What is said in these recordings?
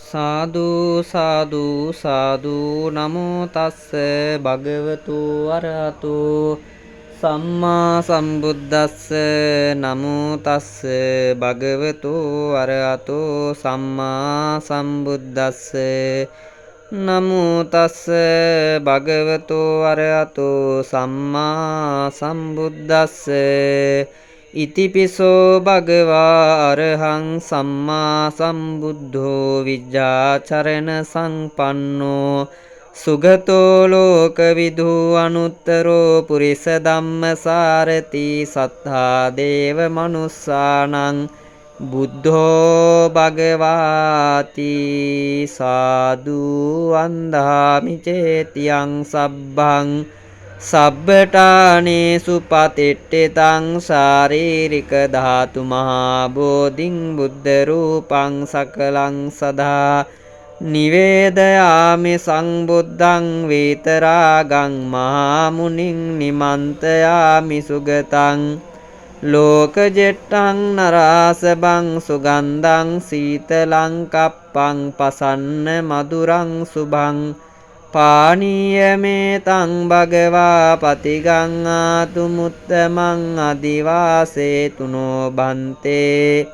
සාදු සාදු සාදු නමෝ තස්ස භගවතු අරහතු සම්මා සම්බුද්දස්ස නමෝ තස්ස භගවතු අරහතු සම්මා සම්බුද්දස්ස නමෝ තස්ස භගවතු අරහතු සම්මා සම්බුද්දස්ස ඉතිපිසෝ භගවා අරහං සම්මා සම්බුද්ධෝ විජ්ජාචරණ සංපන්නෝ සුගතෝ ලෝකවිදු අනුත්තරෝ පුරිස ධම්මසාරති සත්තා දේව මනුස්සානං බුද්ධෝ භගවාති සාදු වන්දාමි චේතියං සබ්බං සබ්බටානේසු පතිට්ඨිතං ශාරීරික ධාතු මහා බෝධින් බුද්ධ රූපං සකලං සදා නිවේදයාමි සංබුද්ධං වේතරාගං මහා මුනිං නිමන්තයාමි සුගතං ලෝකජෙට්ටං නරාසබං සුගන්ධං සීතලං කප්පං පසන්න මధుරං සුභං පානීයමේ තං භගවා පතිගං ආතුමුත්තමං අදිවාසේතුනෝ බන්තේ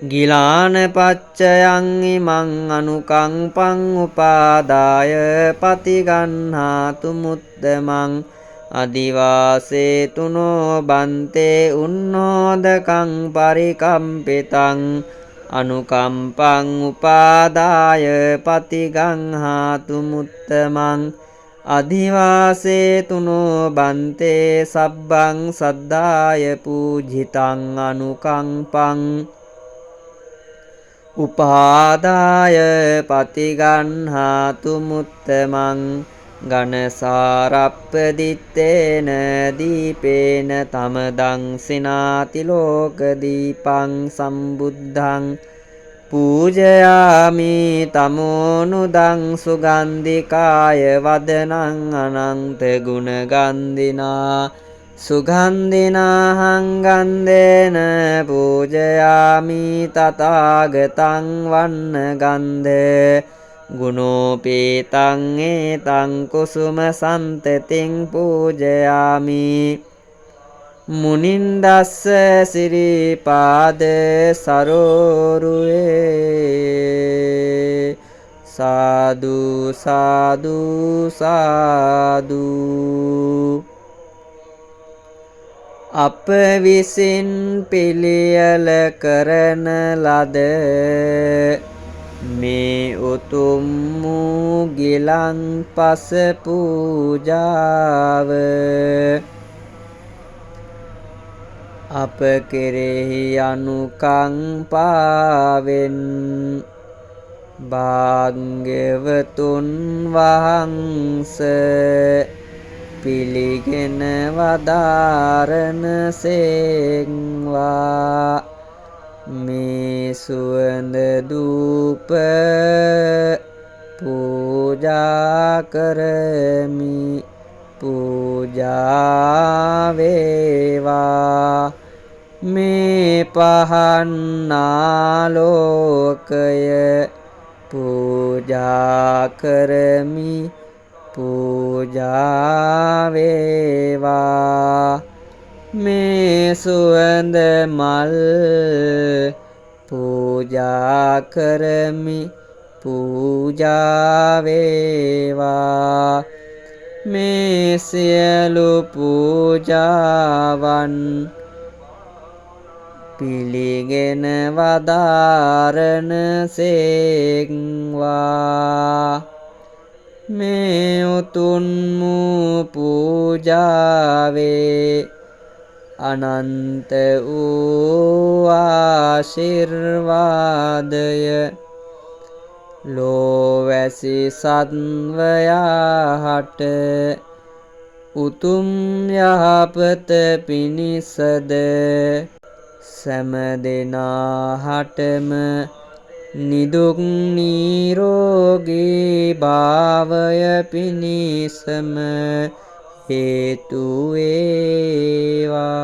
ගිලාන පච්චයං ඉමං අනුකම්පං උපාදාය පතිගන්හාතුමුත්තමං අදිවාසේතුනෝ බන්තේ උන්නෝදකං පරිකම්පිතං අනුකම්පං උපාදාය පතිගංහාතු මුත්තමං අධිවාසේතුනෝ බන්තේ සබ්බං සද්ධාය පූජිතං අනුකම්පං උපාදාය පතිගන්හාතු මුත්තමං ගනසාරප්පදිත්තේන දීපේන තමදං සිනාතිලෝක දීපං සම්බුද්ධං පූජයාමි තමෝනුදං සුගන්ධිකාය වදනං අනන්ත ගුණගන්ධිනා සුගන්ධිනාහං ගන්ධේන පූජයාමි තථාගතං වන්න ගන්ධේ ගුණෝපේතං ඒතං කුසුම සන්තතින් පූජයාමි මුනින්දස්ස සිරිපාද සරෝරුවේ සාදු සාදු සාදු අප විසින් පිළියෙල කරන ලද මේ උතුම් වූ ගිලන්පස පූජාව අප කෙරෙහි අනුකම්පාවෙන් භාග්‍යවතුන් වහන්සේ පිළිගෙන වදාරන සේක්වා මේ සුවඳ ධූප පූජා කරමි පූජා වේවා මේ පහන් ආලෝකය පූජා කරමි පූජා වේවා මේ සුවඳ මල් පූජා කරමි පූජා වේවා මේ සියලු පූජාවන් පිළිගෙන වදාරන සේක්වා මේ උතුම් වූ පූජාවේ අනන්ත වූ ආශිර්වාදය ලෝවැසි සත්වයාට උතුම් යහපත පිණිසද සෑම දෙනාටම නිදුක් නිරෝගී භාවය පිණිසම හේතු වේවා